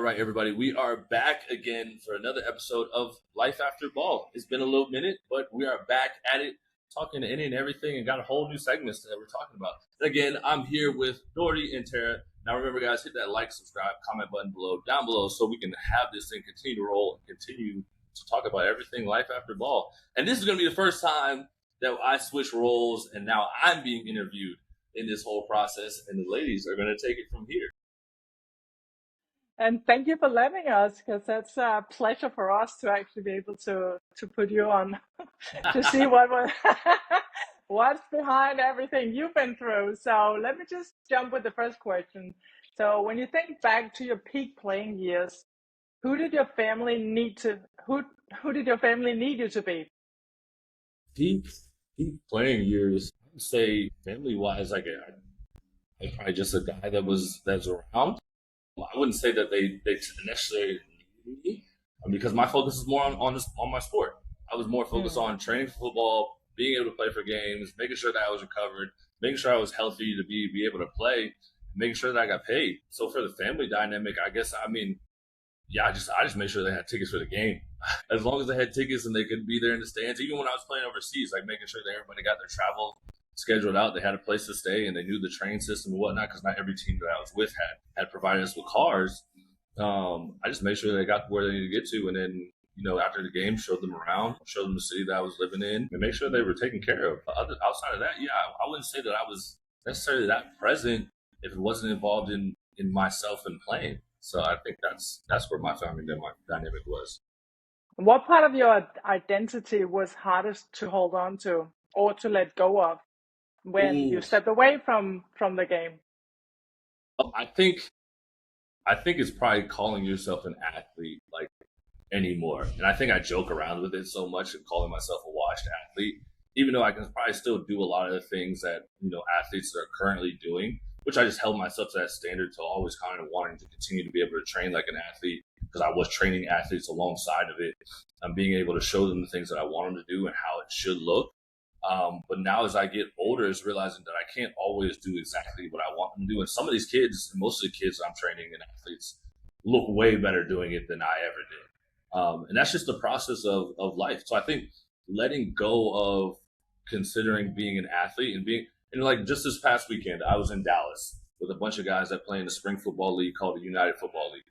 right, everybody. We are back again for another episode of Life After Ball. It's been a little minute, but we are back at it, talking to any and everything, and got a whole new segments that we're talking about. And again, I'm here with Dory and Tara. Now, remember, guys, hit that like, subscribe, comment button down below, so we can have this thing continue to roll and continue to talk about everything Life After Ball. And this is going to be the first time that I switch roles, and now I'm being interviewed in this whole process, and the ladies are going to take it from here. And thank you for letting us, because that's a pleasure for us to actually be able to put you on to see what's behind everything you've been through. So let me just jump with the first question. So when you think back to your peak playing years, who did your family need you to be? Peak playing years, I would say family-wise, I'm probably just a guy that's around. I wouldn't say that they necessarily needed me because my focus is more on my sport. I was more focused on training for football, being able to play for games, making sure that I was recovered, making sure I was healthy to be able to play, making sure that I got paid. So for the family dynamic, I just made sure they had tickets for the game. As long as they had tickets and they could be there in the stands, even when I was playing overseas, like making sure that everybody got their travel scheduled out, they had a place to stay, and they knew the train system and whatnot, because not every team that I was with had provided us with cars. I just made sure they got where they needed to get to, and then after the game, showed them around, showed them the city that I was living in, and make sure they were taken care of. Outside of that, I wouldn't say that I was necessarily that present if it wasn't involved in myself and playing. So I think that's where my family dynamic was. What part of your identity was hardest to hold on to or to let go of when you stepped away from the game? I think it's probably calling yourself an athlete anymore. And I think I joke around with it so much and calling myself a washed athlete, even though I can probably still do a lot of the things that, athletes are currently doing, which I just held myself to that standard, to always kind of wanting to continue to be able to train like an athlete, because I was training athletes alongside of it. I'm being able to show them the things that I want them to do and how it should look. But now as I get older, is realizing that I can't always do exactly what I want them to do. And some of these kids, and most of the kids I'm training and athletes, look way better doing it than I ever did. And that's just the process of life. So I think letting go of considering being an athlete and just this past weekend, I was in Dallas with a bunch of guys that play in the spring football league called the United Football League.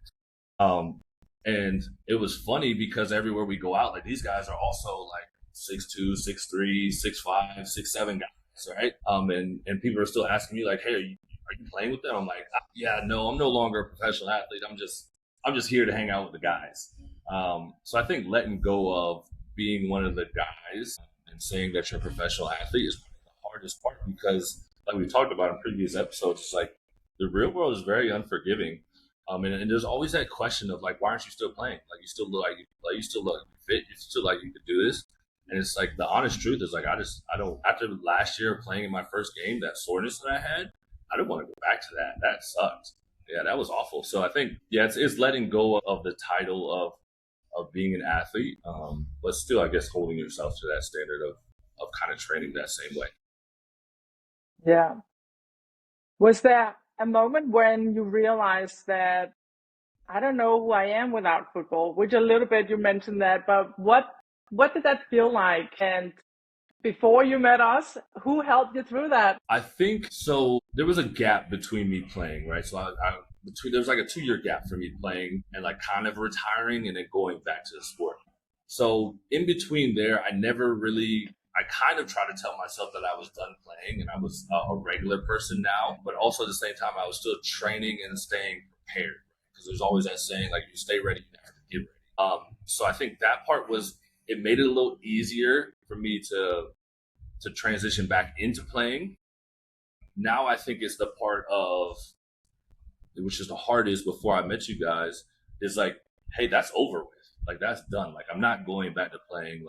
And it was funny because everywhere we go out, these guys are also 6'2", 6'3", 6'5", 6'7" guys, right? And people are still asking me hey, are you playing with them? I'm like, yeah, no, I'm no longer a professional athlete. I'm just here to hang out with the guys. So I think letting go of being one of the guys and saying that you're a professional athlete is the hardest part, because like we talked about in previous episodes, it's the real world is very unforgiving. And there's always that question of why aren't you still playing? You still look you still look fit. You still you could do this. And it's the honest truth is I don't, after last year playing in my first game, that soreness that I had, I didn't want to go back to that. That sucked. Yeah, that was awful. So I think, it's letting go of the title of being an athlete, but still, I guess, holding yourself to that standard of kind of training that same way. Yeah. Was there a moment when you realized that I don't know who I am without football? Which a little bit you mentioned that, but what did that feel like? And before you met us, who helped you through that? I think so. There was a gap between me playing, right? So there was a 2-year gap for me playing and kind of retiring and then going back to the sport. So in between there, I kind of tried to tell myself that I was done playing and I was a regular person now, but also at the same time, I was still training and staying prepared, because there's always that saying, you stay ready, you never get ready. So I think that part it made it a little easier for me to transition back into playing. Now I think it's the part of, which is the hardest before I met you guys, is hey, that's over with. That's done. I'm not going back to playing.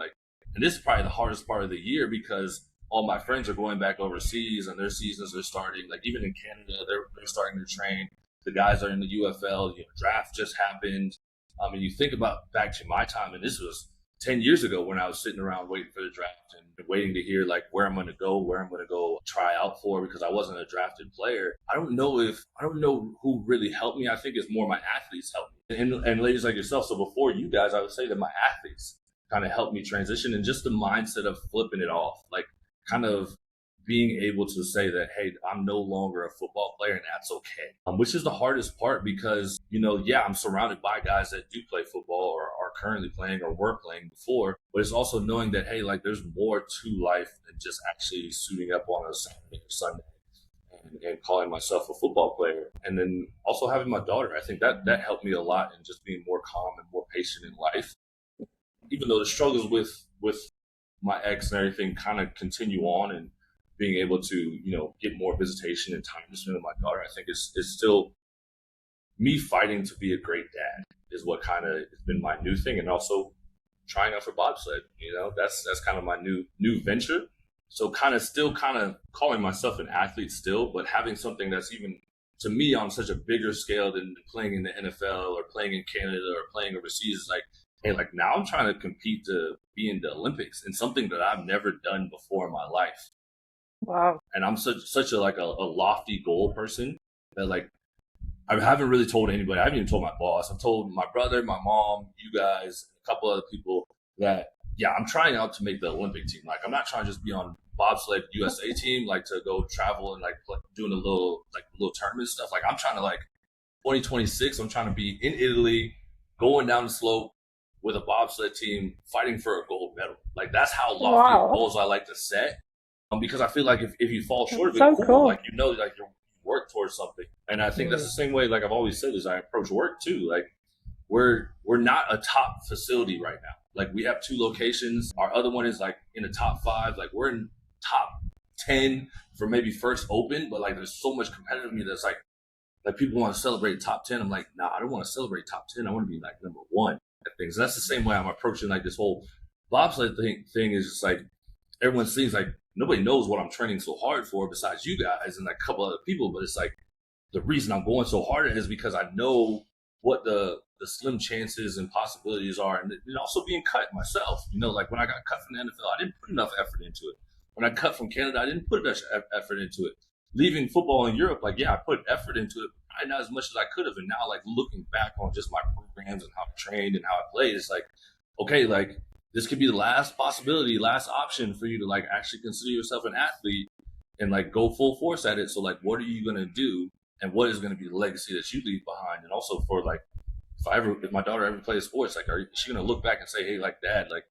And this is probably the hardest part of the year, because all my friends are going back overseas and their seasons are starting. Even in Canada, they're starting to train. The guys are in the UFL. Draft just happened. And you think about back to my time, and this was 10 years ago when I was sitting around waiting for the draft and waiting to hear like where I'm going to go, where I'm going to go try out for because I wasn't a drafted player. I don't know who really helped me. I think it's more my athletes helped me. And ladies like yourself. So before you guys, I would say that my athletes kind of helped me transition and just the mindset of flipping it off, like kind of being able to say that, hey, I'm no longer a football player and that's okay. Which is the hardest part because, yeah, I'm surrounded by guys that do play football or are currently playing or were playing before, but it's also knowing that, hey, like there's more to life than just actually suiting up on a Saturday or Sunday and calling myself a football player. And then also having my daughter, I think that helped me a lot in just being more calm and more patient in life. Even though the struggles with my ex and everything kind of continue on and being able to, get more visitation and time to spend with my daughter, I think it's still me fighting to be a great dad is what kind of has been my new thing. And also trying out for bobsled, that's kind of my new venture. So still calling myself an athlete still, but having something that's even to me on such a bigger scale than playing in the NFL or playing in Canada or playing overseas is like, hey, like now I'm trying to compete to be in the Olympics and something that I've never done before in my life. Wow. And I'm such a like a lofty goal person that like I haven't really told anybody. I haven't even told my boss. I've told my brother, my mom, you guys, a couple other people that yeah, I'm trying out to make the Olympic team. Like I'm not trying to just be on bobsled USA team, like to go travel and like doing a little tournament stuff. Like I'm trying to like 2026. I'm trying to be in Italy, going down the slope with a bobsled team, fighting for a gold medal. Like that's how lofty Wow. goals I like to set. Because I feel like if you fall short of it, So cool. Like like you work towards something. And I think that's the same way. Like I've always said, is I approach work too. Like we're not a top facility right now. Like we have 2 locations. Our other one is like in the top 5. Like we're in top 10 for maybe first open, but like there's so much competitiveness that's like people want to celebrate top 10. I'm like, nah, I don't want to celebrate top 10. I want to be like number 1 at things. And that's the same way I'm approaching like this whole bobsled thing is just like everyone seems like nobody knows what I'm training so hard for besides you guys and like a couple other people. But it's like the reason I'm going so hard is because I know what the slim chances and possibilities are, and also being cut myself. Like when I got cut from the NFL, I didn't put enough effort into it. When I cut from Canada, I didn't put enough effort into it. Leaving football in Europe, like yeah, I put effort into it, but not as much as I could have. And now, like looking back on just my programs and how I trained and how I played, it's like, okay, like this could be the last possibility, last option for you to like actually consider yourself an athlete and like go full force at it. So like, what are you gonna do, and what is gonna be the legacy that you leave behind? And also for like, if my daughter ever plays sports, like, is she gonna look back and say, hey, like Dad, like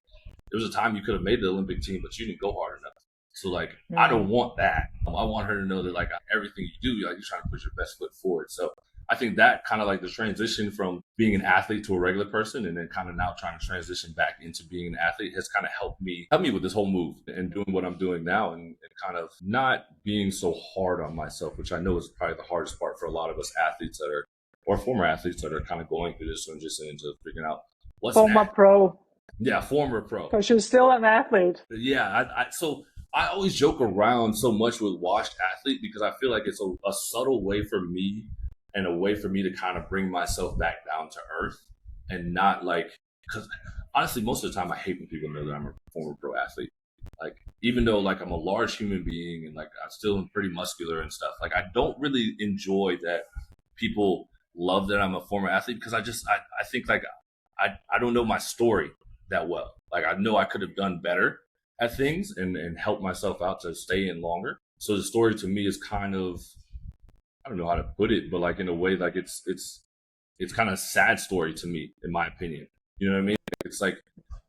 there was a time you could have made the Olympic team, but you didn't go hard enough. So like, I don't want that. I want her to know that like everything you do, like you're trying to put your best foot forward. So I think that kind of like the transition from being an athlete to a regular person and then kind of now trying to transition back into being an athlete has kind of helped me with this whole move and doing what I'm doing now and kind of not being so hard on myself, which I know is probably the hardest part for a lot of us athletes that are, or former athletes that are kind of going through this transition into figuring out what's former next. pro. Yeah, former pro. Because you're still an athlete. Yeah, so I always joke around so much with washed athlete because I feel like it's a subtle way for me and a way for me to kind of bring myself back down to earth and not like, because honestly, most of the time I hate when people know that I'm a former pro athlete. Like, even though like I'm a large human being and like I'm still pretty muscular and stuff, like I don't really enjoy that people love that I'm a former athlete because I think like I don't know my story that well. Like I know I could have done better at things and helped myself out to stay in longer. So the story to me is kind of, I don't know how to put it, but like in a way, like it's kind of a sad story to me, in my opinion. You know what I mean? It's like,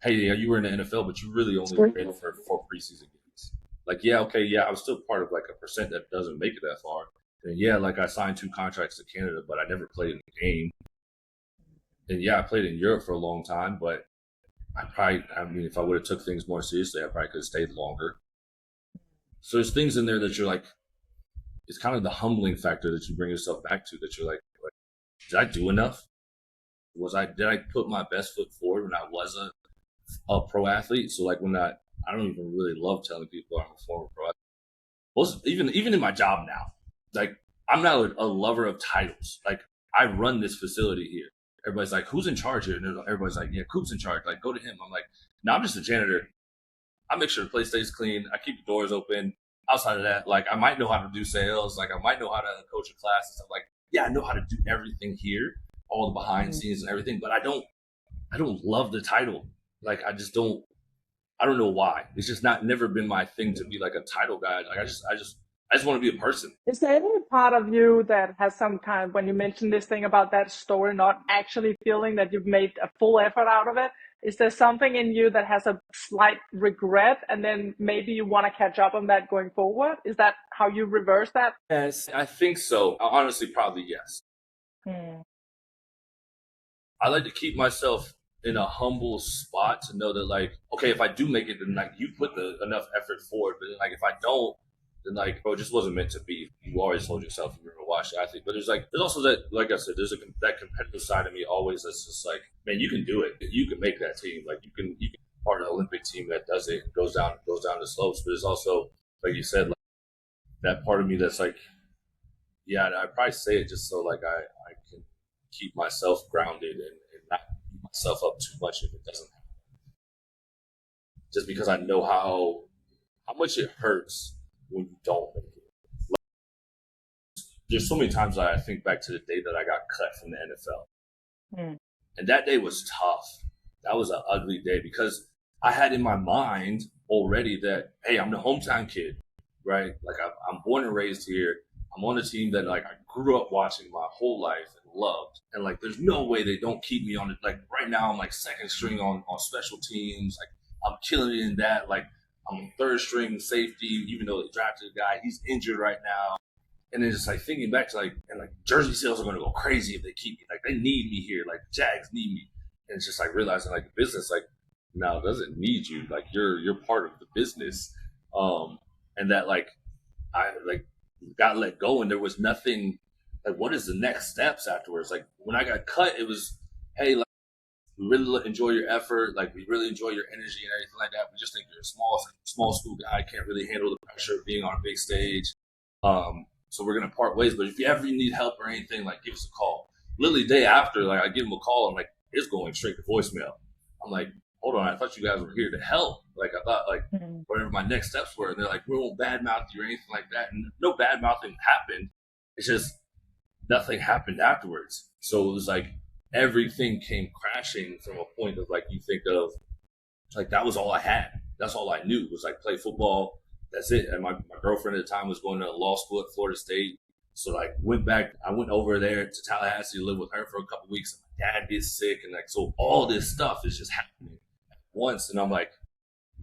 hey, yeah, you were in the NFL, but you really only ran for 4 preseason games. Like, yeah, okay, yeah, I was still part of like a percent that doesn't make it that far. And yeah, like I signed 2 contracts to Canada, but I never played in the game. And yeah, I played in Europe for a long time, but I mean, if I would have took things more seriously, I probably could have stayed longer. So there's things in there that you're like, it's kind of the humbling factor that you bring yourself back to, that you're like did I do enough? Did I put my best foot forward when I was a pro athlete? So like I don't even really love telling people I'm a former pro athlete. Most, even in my job now, like I'm not a lover of titles. Like I run this facility here. everybody's like, who's in charge here? And everybody's like, yeah, Coop's in charge. Like, go to him. I'm like, no, I'm just a janitor. I make sure the place stays clean. I keep the doors open. Outside of that, like I might know how to do sales. Like I might know how to coach a class and stuff. Like, yeah, I know how to do everything here, all the behind scenes and everything. But I don't love the title. Like I just don't. I don't know why. It's just not never been my thing to be like a title guy. Like I just want to be a person. Is there any part of you that has some kind, when you mentioned this thing about that story, not actually feeling that you've made a full effort out of it? Is there something in you that has a slight regret and then maybe you want to catch up on that going forward? Is that how you reverse that? Yes, I think so. Honestly, probably yes. Hmm. I like to keep myself in a humble spot to know that like, okay, if I do make it, then like you put enough effort forward. But then, like if I don't, then like, bro, it just wasn't meant to be. You always told yourself you were gonna watch the athlete. But there's also that, like I said, that competitive side of me always that's just like, man, you can do it. You can make that team. Like you can be part of the Olympic team that does it, goes down the slopes. But it's also like you said, like, that part of me that's like, yeah, I probably say it just so like I can keep myself grounded and not beat myself up too much if it doesn't happen. Just because I know how much it hurts when you don't make it. There's so many times that I think back to the day that I got cut from the NFL. Hmm. And that day was tough. That was an ugly day because I had in my mind already that, hey, I'm the hometown kid, right? Like I'm born and raised here. I'm on a team that like I grew up watching my whole life and loved. And like there's no way they don't keep me on it. Like right now I'm like second string on special teams. Like I'm killing it in that. Like I'm third string safety, even though they drafted a guy. He's injured right now. And then just like thinking back to like and like jersey sales are gonna go crazy if they keep me. Like they need me here. Like the Jags need me. And it's just like realizing like the business like no, it doesn't need you. Like you're part of the business. And that like I like got let go and there was nothing like what is the next steps afterwards? Like when I got cut, it was hey, like we really enjoy your effort, like we really enjoy your energy and everything like that. We just think you're a small school guy, can't really handle the pressure of being on a big stage. So we're gonna part ways. But if you ever need help or anything, like give us a call. Literally day after, like I give him a call, I'm like, it's going straight to voicemail. I'm like, hold on, I thought you guys were here to help. Like I thought like Hmm. whatever my next steps were. And they're like, we won't badmouth you or anything like that. And no bad mouthing happened. It's just nothing happened afterwards. So it was like everything came crashing from a point of like you think of like that was all I had. That's all I knew was like play football. That's it. And my girlfriend at the time was going to law school at Florida State. So like I went over there to Tallahassee to live with her for a couple of weeks. And my dad gets sick and like so all this stuff is just happening at once. And I'm like,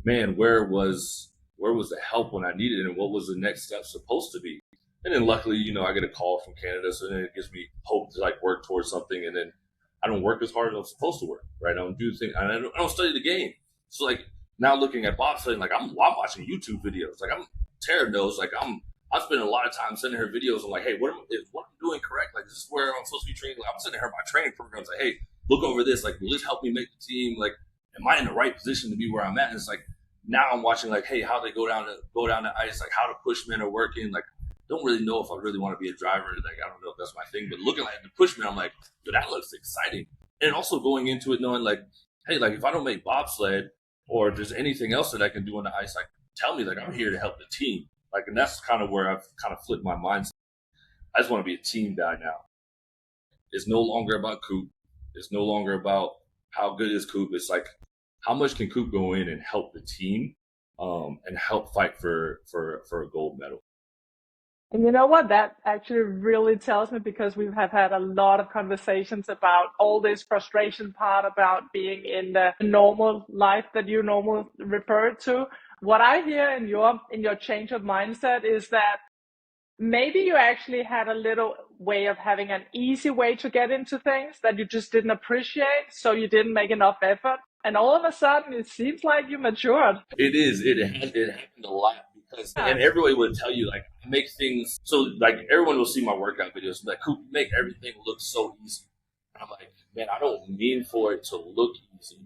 man, where was the help when I needed it and what was the next step supposed to be? And then luckily, you know, I get a call from Canada, so then it gives me hope to like work towards something. And then I don't work as hard as I'm supposed to work, right? I don't do things, I don't study the game. So like now looking at bobsledding, like I'm watching YouTube videos. Like Tara knows, like I'm spending a lot of time sending her videos. I'm like, hey, what am I doing correct? Like this is where I'm supposed to be training. Like, I'm sending her my training programs. Like, hey, look over this. Like, will this help me make the team? Like, am I in the right position to be where I'm at? And it's like now I'm watching like, hey, how they go down the ice, like how the pushmen are working. Like, don't really know if I really want to be a driver. Like, I don't know if that's my thing. But looking at the pushmen, I'm like, dude, that looks exciting. And also going into it knowing like, hey, like if I don't make bobsled or if there's anything else that I can do on the ice, like tell me, like I'm here to help the team. Like, and that's kind of where I've kind of flipped my mindset. I just want to be a team guy now. It's no longer about Coop. It's no longer about how good is Coop. It's like how much can Coop go in and help the team, and help fight for a gold medal. And you know what? That actually really tells me because we have had a lot of conversations about all this frustration part about being in the normal life that you normally refer to. What I hear in your change of mindset is that maybe you actually had a little way of having an easy way to get into things that you just didn't appreciate, so you didn't make enough effort. And all of a sudden, it seems like you matured. It is. It happened a lot because, Yeah. and everybody would tell you like I make things so like everyone will see my workout videos and like Coop, you make everything look so easy. And I'm like, man, I don't mean for it to look easy.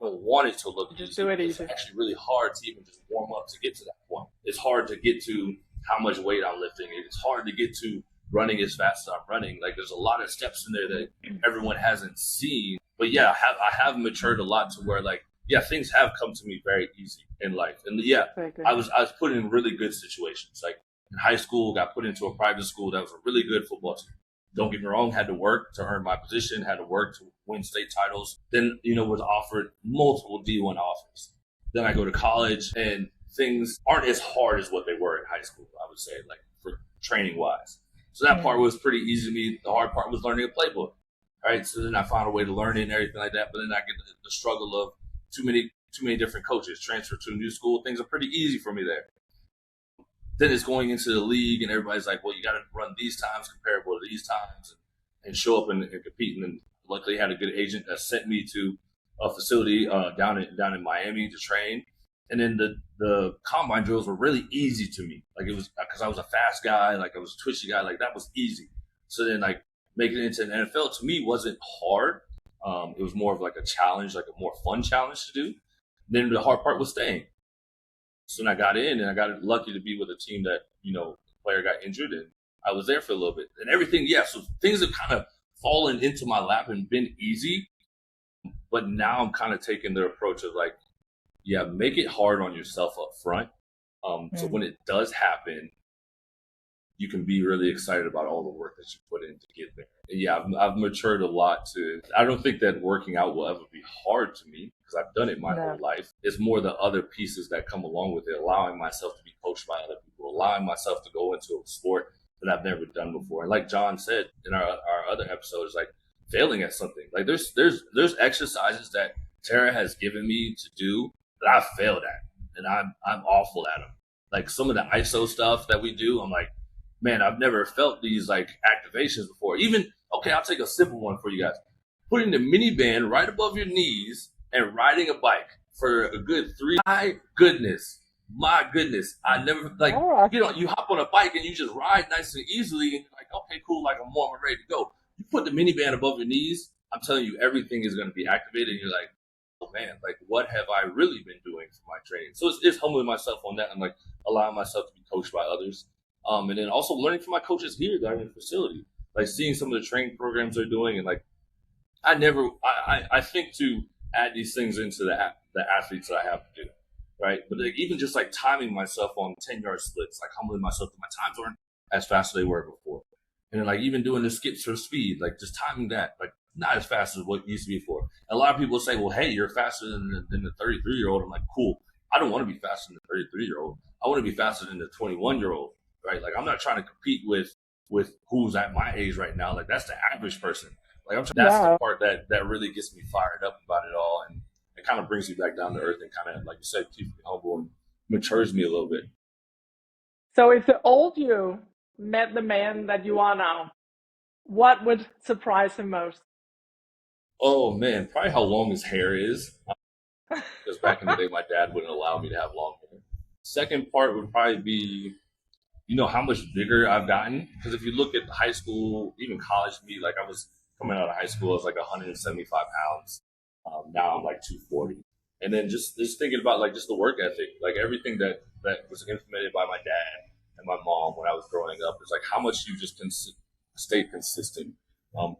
I don't want it to look Just easy. do it It's easy. actually really hard to even just warm up to get to that point. It's hard to get to how much weight I'm lifting. It's hard to get to running as fast as I'm running. Like there's a lot of steps in there that everyone hasn't seen. But yeah, I have matured a lot to where like, yeah, things have come to me very easy in life. And yeah, I was put in really good situations. Like in high school, got put into a private school that was a really good football team. Don't get me wrong, had to work to earn my position, had to work to win state titles. Then, was offered multiple D1 offers. Then I go to college and things aren't as hard as what they were in high school, I would say, like for training wise. So that part was pretty easy to me. The hard part was learning a playbook. Right. So then I found a way to learn it and everything like that. But then I get the struggle of too many different coaches, transfer to a new school. Things are pretty easy for me there. Then it's going into the league and everybody's like, well, you got to run these times comparable to these times and show up and compete. And then luckily I had a good agent that sent me to a facility down in Miami to train. And then the combine drills were really easy to me. Like it was because I was a fast guy, like I was a twitchy guy, like that was easy. So then like making it into the NFL to me wasn't hard. It was more of like a challenge, like a more fun challenge to do. Then the hard part was staying. So then I got in and I got lucky to be with a team that, the player got injured and I was there for a little bit and everything. Yeah. So things have kind of fallen into my lap and been easy, but now I'm kind of taking the approach of like, yeah, make it hard on yourself up front. So when it does happen, you can be really excited about all the work that you put in to get there. And yeah, I've matured a lot I don't think that working out will ever be hard to me because I've done it my whole life. It's more the other pieces that come along with it, allowing myself to be coached by other people, allowing myself to go into a sport that I've never done before. And like John said in our other episodes, like failing at something, like there's exercises that Tara has given me to do that I've failed at and I'm awful at them. Like some of the ISO stuff that we do, I'm like, man, I've never felt these like activations before. Even, okay, I'll take a simple one for you guys. Putting the miniband right above your knees and riding a bike for a good 3. My goodness. I never, like, you hop on a bike and you just ride nice and easily and you're like, okay, cool, like I'm warm and ready to go. You put the miniband above your knees, I'm telling you, everything is going to be activated and you're like, oh man, like what have I really been doing for my training? So it's humbling myself on that and like allowing myself to be coached by others. And then also learning from my coaches here that are in the facility, like seeing some of the training programs they're doing. And like, I think to add these things into the athletes that I have to do, right? But like, even just like timing myself on 10-yard splits, like humbling myself that my times aren't as fast as they were before. And then like even doing the skips for speed, like just timing that, like not as fast as what it used to be before. And a lot of people say, well, hey, you're faster than the 33-year-old. I'm like, cool. I don't want to be faster than the 33-year-old. I want to be faster than the 21-year-old. Right? Like I'm not trying to compete with who's at my age right now. Like that's the average person. Like that's the part that really gets me fired up about it all. And it kind of brings me back down to earth and kind of, like you said, keeps me humble and matures me a little bit. So if the old you met the man that you are now, what would surprise him most? Oh man, probably how long his hair is. Because back in the day, my dad wouldn't allow me to have long hair. Second part would probably be, how much bigger I've gotten. Because if you look at high school, even college me, like I was coming out of high school, I was like 175 pounds. Now I'm like 240. And then just thinking about like just the work ethic, like everything that was implemented by my dad and my mom when I was growing up, is like how much you just stay consistent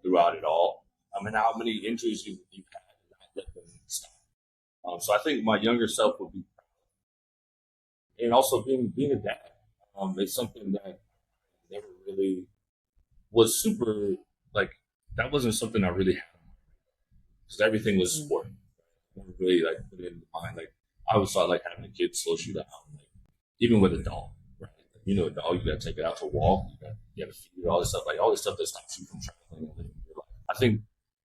throughout it all. And how many injuries you've had and not let them stop. So I think my younger self would be, and also being a dad. It's something that never really was super, like, that wasn't something I really had because everything was sport. I never really, like, put it in mind. Like, I always thought, like, having a kid slows you down. Like, even with a dog, right? Like, a dog, you got to take it out to walk. You got to feed it, all this stuff. Like, all this stuff that stops you from traveling and living your life. I think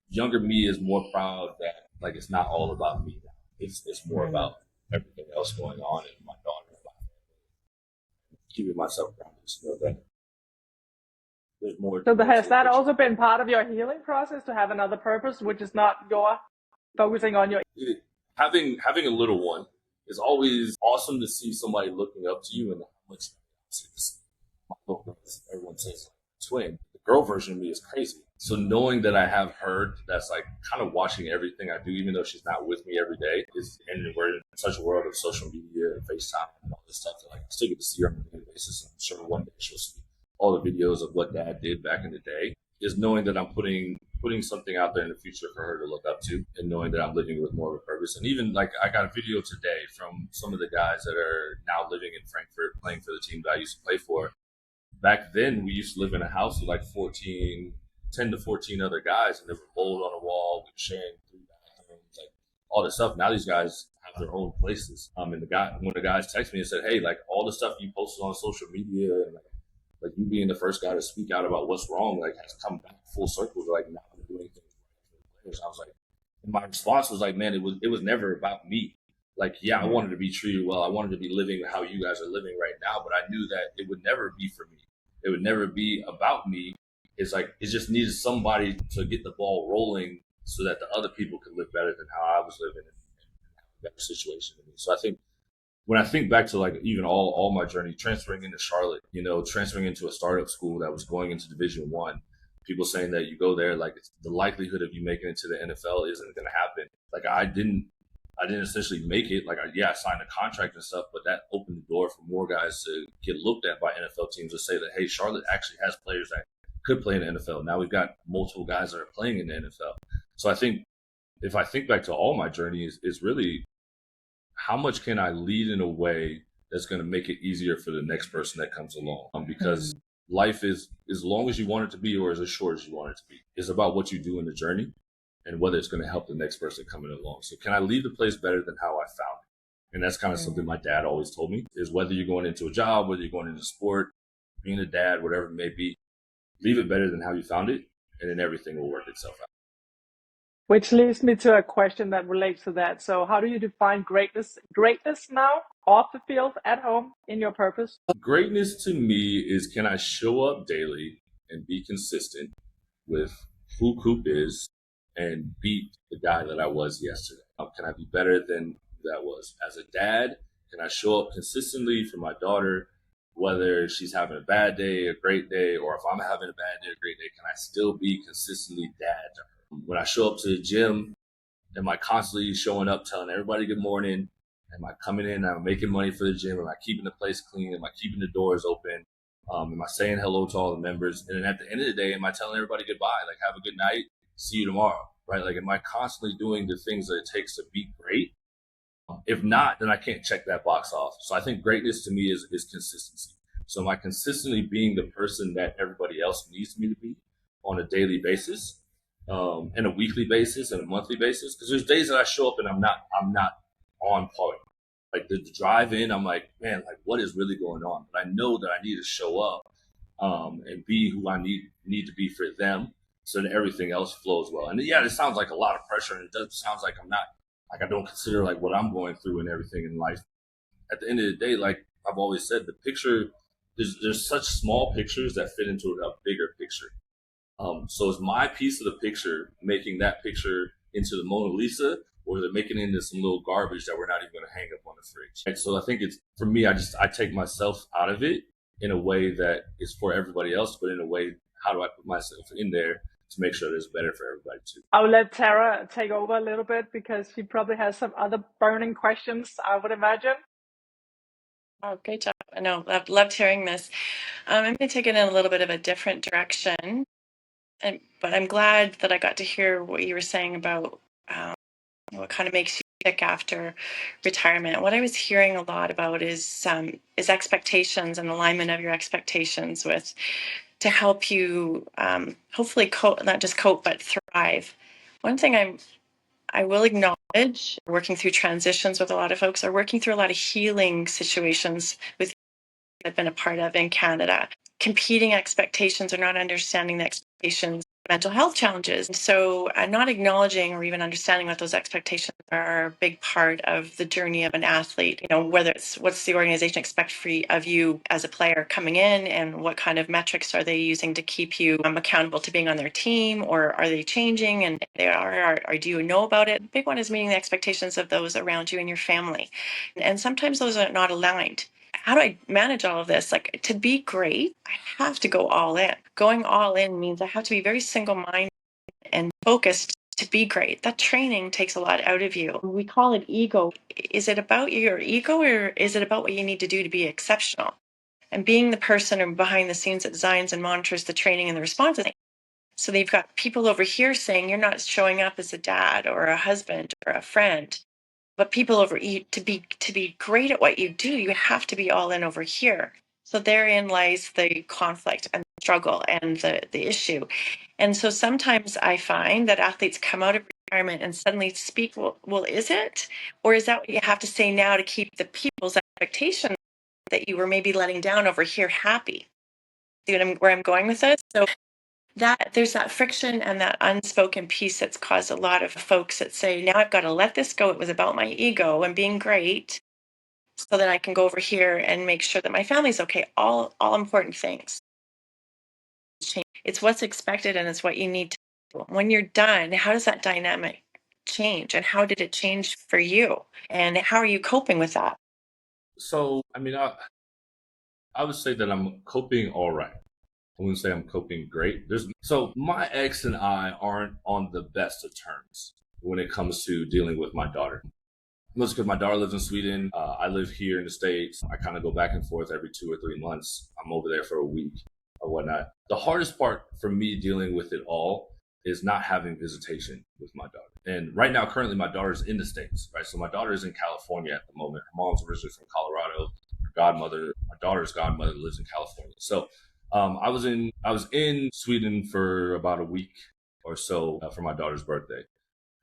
younger me is more proud that, like, it's not all about me now. It's more about everything else going on and my daughter. Keeping myself grounded, that there's more. So has that also been part of your healing process, to have another purpose, which is not your focusing on your? Having a little one is always awesome to see somebody looking up to you and how much my little girl, everyone says twin. The girl version of me is crazy. So knowing that I have her that's like kind of watching everything I do, even though she's not with me every day, and we're in such a world of social media and FaceTime and all this stuff that like I still get to see her on a daily basis. I'm sure one day she'll see all the videos of what dad did back in the day, is knowing that I'm putting something out there in the future for her to look up to, and knowing that I'm living with more of a purpose. And even like I got a video today from some of the guys that are now living in Frankfurt playing for the team that I used to play for. Back then we used to live in a house with like 10 to 14 other guys, and there were mold on the wall, we were sharing 3 bathrooms, like all this stuff. Now these guys have their own places. And when the guys texted me and said, hey, like all the stuff you posted on social media, and like you being the first guy to speak out about what's wrong, like has come back full circle to like now we're doing things right for the players. I was like, and my response was like, man, it was never about me. Like, yeah, I wanted to be treated well. I wanted to be living how you guys are living right now, but I knew that it would never be for me. It would never be about me. It's like it just needed somebody to get the ball rolling so that the other people could live better than how I was living and have a better situation than me. So I think when I think back to like even all my journey, transferring into Charlotte, transferring into a startup school that was going into Division 1, people saying that you go there, like it's the likelihood of you making it to the NFL isn't going to happen. Like I didn't essentially make it. Like I signed a contract and stuff, but that opened the door for more guys to get looked at by NFL teams to say that, hey, Charlotte actually has players that could play in the NFL. Now we've got multiple guys that are playing in the NFL. So I think if I think back to all my journeys, is really how much can I lead in a way that's going to make it easier for the next person that comes along? Because life is as long as you want it to be or as short as you want it to be. It's about what you do in the journey and whether it's going to help the next person coming along. So can I leave the place better than how I found it? And that's kind of something my dad always told me, is whether you're going into a job, whether you're going into sport, being a dad, whatever it may be, leave it better than how you found it, and then everything will work itself out. Which leads me to a question that relates to that. So how do you define greatness? Greatness now, off the field, at home, in your purpose? Greatness to me is, can I show up daily and be consistent with who Coop is and beat the guy that I was yesterday? Can I be better than that was? As a dad, can I show up consistently for my daughter, whether she's having a bad day, a great day, or if I'm having a bad day, a great day, can I still be consistently dad to her? When I show up to the gym, am I constantly showing up, telling everybody good morning? Am I coming in? Am I making money for the gym? Am I keeping the place clean? Am I keeping the doors open? Am I saying hello to all the members? And then at the end of the day, am I telling everybody goodbye? Like, have a good night. See you tomorrow. Right? Like, am I constantly doing the things that it takes to be great? If not, then I can't check that box off. So I think greatness to me is consistency. So am I consistently being the person that everybody else needs me to be on a daily basis, and a weekly basis and a monthly basis? Because there's days that I show up and I'm not on point. Like the drive in, I'm like, man, like what is really going on? But I know that I need to show up, and be who I need to be for them, so that everything else flows well. And yeah, it sounds like a lot of pressure, and it does sounds like I'm not, like I don't consider like what I'm going through and everything in life. At the end of the day, like I've always said, the picture, there's such small pictures that fit into a bigger picture. So is my piece of the picture making that picture into the Mona Lisa, or is it making it into some little garbage that we're not even going to hang up on the fridge? And so I think it's, for me, I take myself out of it in a way that is for everybody else, but in a way, how do I put myself in there to make sure that it's better for everybody too? I'll let Tara take over a little bit because she probably has some other burning questions, I would imagine. Oh, great job. I know, loved hearing this. I'm going to take it in a little bit of a different direction, but I'm glad that I got to hear what you were saying about what kind of makes you tick after retirement. What I was hearing a lot about is expectations and alignment of your expectations with to help you hopefully not just cope but thrive. One thing I will acknowledge, working through transitions with a lot of folks, are working through a lot of healing situations with I've been a part of in Canada. Competing expectations or not understanding the expectations, mental health challenges. So not acknowledging or even understanding what those expectations are a big part of the journey of an athlete. Whether it's what's the organization expect of you as a player coming in, and what kind of metrics are they using to keep you accountable to being on their team, or are they changing, and they are, or do you know about it? The big one is meeting the expectations of those around you and your family. And sometimes those are not aligned. How do I manage all of this? Like, to be great, I have to go all in. Going all in means I have to be very single-minded and focused to be great. That training takes a lot out of you. We call it ego. Is it about your ego, or is it about what you need to do to be exceptional? and being the person behind the scenes that designs and monitors the training and the responses. So they've got people over here saying you're not showing up as a dad or a husband or a friend, but people over you to be great at what you do, you have to be all in over here. So therein lies the conflict and the struggle and the issue. And so sometimes I find that athletes come out of retirement and suddenly speak, well, is it? Or is that what you have to say now to keep the people's expectations that you were maybe letting down over here happy? See where I'm going with this? So that there's that friction and that unspoken piece that's caused a lot of folks that say, now I've got to let this go. It was about my ego and being great so that I can go over here and make sure that my family's okay. All important things. It's what's expected and it's what you need to do. When you're done, how does that dynamic change? And how did it change for you? And how are you coping with that? So, I mean, I would say that I'm coping all right. I wouldn't say I'm coping great. So my ex and I aren't on the best of terms when it comes to dealing with my daughter. Mostly because my daughter lives in Sweden. I live here in the States. I kind of go back and forth every 2 or 3 months. I'm over there for a week or whatnot. The hardest part for me dealing with it all is not having visitation with my daughter. And right now, currently, my daughter's in the States, right? So my daughter is in California at the moment. Her mom's originally from Colorado. My daughter's godmother lives in California. So I was in Sweden for about a week or so for my daughter's birthday.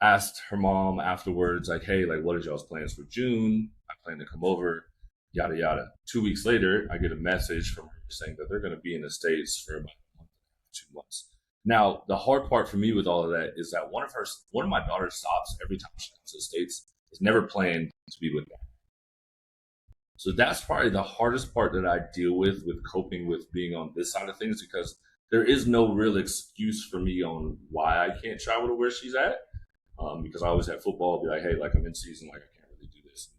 Asked her mom afterwards, like, hey, like, what is y'all's plans for June? I plan to come over, yada, yada. 2 weeks later, I get a message from her saying that they're going to be in the States for about a month, 2 months. Now, the hard part for me with all of that is that one of my daughter's stops every time she comes to the States is never planned to be with them. So that's probably the hardest part that I deal with coping with being on this side of things, because there is no real excuse for me on why I can't travel to where she's at. Because I always have football, be like, hey, like, I'm in season, like, I can't really do this.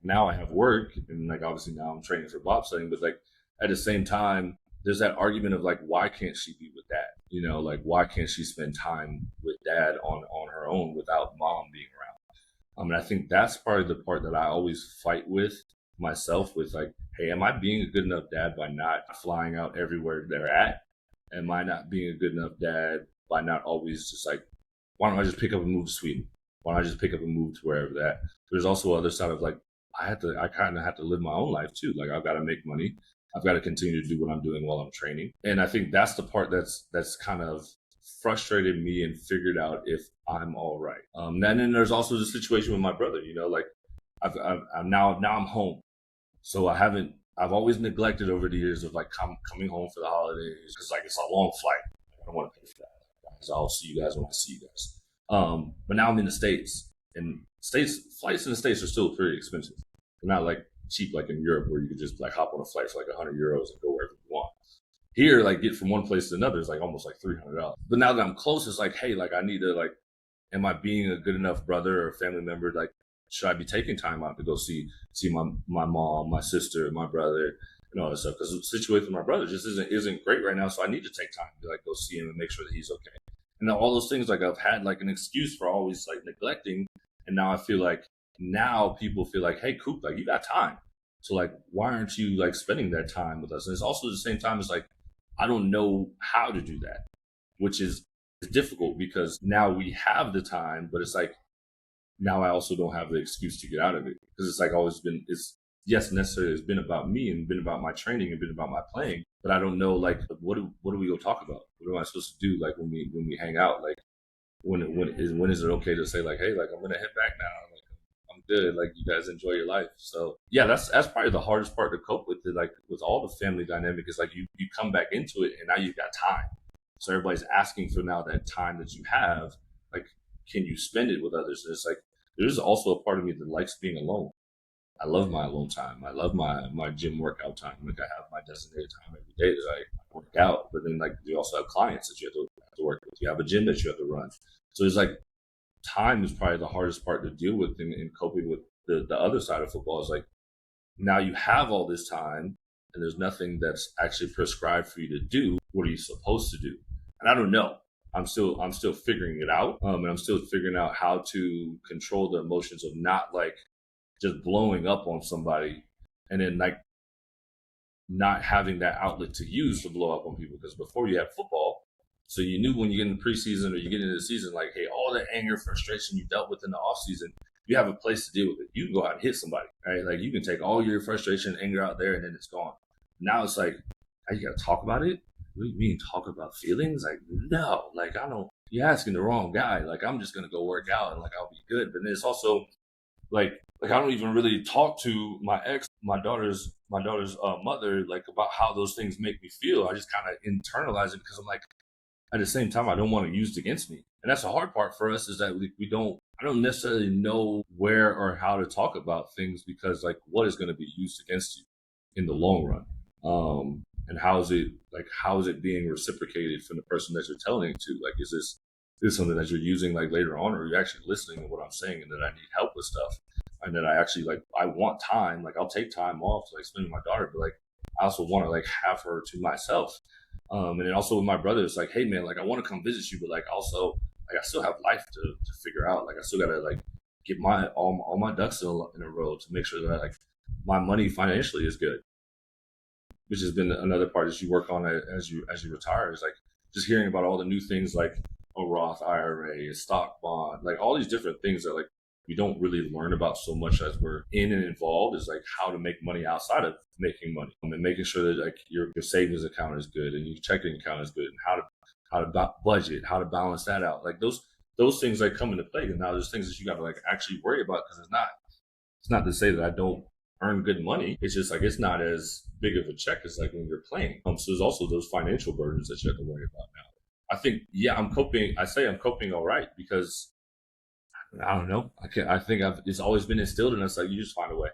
Now I have work, and like, obviously now I'm training for bobsledding, but like, at the same time, there's that argument of like, why can't she be with dad? You know, like, why can't she spend time with dad on her own without mom being around? And I think that's probably the part that I always fight with myself with, like, hey, am I being a good enough dad by not flying out everywhere they're at? Am I not being a good enough dad by not always just like, why don't I just pick up and move to Sweden? Why don't I just pick up and move to wherever that? There's also other side of like, I kind of have to live my own life too. Like, I've got to make money. I've got to continue to do what I'm doing while I'm training. And I think that's the part that's kind of frustrated me and figured out if I'm all right. And then there's also the situation with my brother, you know, like I'm now I'm home. So I've always neglected over the years of like coming home for the holidays, because like, it's a long flight. I don't want to pay for that. So I'll see you guys when I see you guys. But now I'm in the States, and flights in the States are still pretty expensive. They're not like cheap like in Europe, where you could just like hop on a flight for like €100 and go wherever you want. Here, like, get from one place to another is like almost like $300. But now that I'm close, it's like, hey, like, I need to, like, am I being a good enough brother or family member? Like, should I be taking time out to go see my mom, my sister, my brother, and all that stuff? Because the situation with my brother just isn't great right now. So I need to take time to like go see him and make sure that he's okay. And all those things, like, I've had like an excuse for always like neglecting. And now I feel like people feel like, hey, Coop, like, you got time. So like, why aren't you like spending that time with us? And it's also at the same time, it's like, I don't know how to do that, which is difficult because now we have the time, but it's like, now I also don't have the excuse to get out of it, because it's like yes, necessarily it's been about me and been about my training and been about my playing, but I don't know, like, what do we go talk about? What am I supposed to do? Like, when we hang out, like, when is it okay to say like, hey, like, I'm going to head back now. Like, I'm good. Like, you guys enjoy your life. So yeah, that's probably the hardest part to cope with it. Like, with all the family dynamic is like, you come back into it and now you've got time. So everybody's asking for now that time that you have, like, can you spend it with others? And it's like, there's also a part of me that likes being alone. I love my alone time. I love my gym workout time. Like, I have my designated time every day that I work out. But then, like, you also have clients that you have to work with. You have a gym that you have to run. So it's like, time is probably the hardest part to deal with in coping with the other side of football. Is like, now you have all this time and there's nothing that's actually prescribed for you to do. What are you supposed to do? And I don't know. I'm still figuring it out. And I'm still figuring out how to control the emotions of not like just blowing up on somebody and then like not having that outlet to use to blow up on people. Because before you had football, so you knew when you get in the preseason or you get into the season, like, hey, all that anger, frustration you dealt with in the off season, you have a place to deal with it. You can go out and hit somebody, right? Like you can take all your frustration, anger out there, and then it's gone. Now it's like, hey, you got to talk about it. We mean talk about feelings? Like, no, like I don't. You're asking the wrong guy. Like I'm just gonna go work out and like I'll be good. But then it's also like I don't even really talk to my daughter's mother, like about how those things make me feel. I just kind of internalize it because I'm like, at the same time, I don't want it used against me. And that's the hard part for us is that I don't necessarily know where or how to talk about things because like what is going to be used against you in the long run? And how is it being reciprocated from the person that you're telling it to? Like, is this something that you're using like later on, or are you actually listening to what I'm saying and that I need help with stuff? And then I actually like, I want time, like I'll take time off to like spend with my daughter, but like, I also want to like have her to myself. And then also with my brother, it's like, hey man, like I want to come visit you, but like also like I still have life to figure out. Like I still gotta like get my all my ducks in a row to make sure that like my money financially is good, which has been another part as you work on it as you retire is like just hearing about all the new things like a Roth IRA, a stock bond, like all these different things that like we don't really learn about so much as we're in and involved is like how to make money outside of making money and making sure that like your savings account is good and your checking account is good and how to budget, how to balance that out. Like those things like come into play. And now there's things that you got to like actually worry about because it's not to say that I don't earn good money. It's just like it's not as big of a check as like when you're playing. So there's also those financial burdens that you have to worry about now. I think I'm coping. I say I'm coping all right because I don't know. I think it's always been instilled in us. Like you just find a way.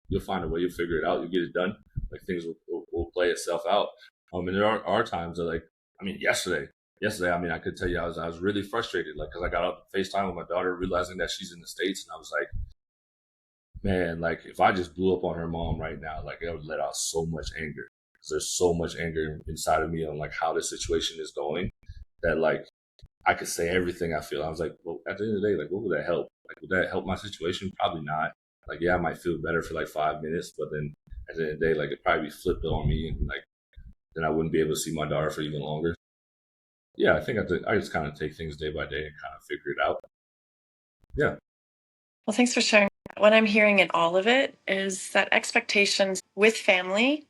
You'll find a way. You'll figure it out. You'll get it done. Like things will play itself out. And there are times that like, I mean, yesterday, I mean, I could tell you I was really frustrated. Like, cause I got up to FaceTime with my daughter, realizing that she's in the States. And I was like, man, like if I just blew up on her mom right now, like it would let out so much anger. Cause there's so much anger inside of me on like how this situation is going that like, I could say everything I feel. I was like, well, at the end of the day, like, what would that help? Like, would that help my situation? Probably not. Like, yeah, I might feel better for like 5 minutes, but then at the end of the day, like, it'd probably be flipped on me, and like, then I wouldn't be able to see my daughter for even longer. Yeah, I think I just kind of take things day by day and kind of figure it out. Yeah. Well, thanks for sharing. What I'm hearing in all of it is that expectations with family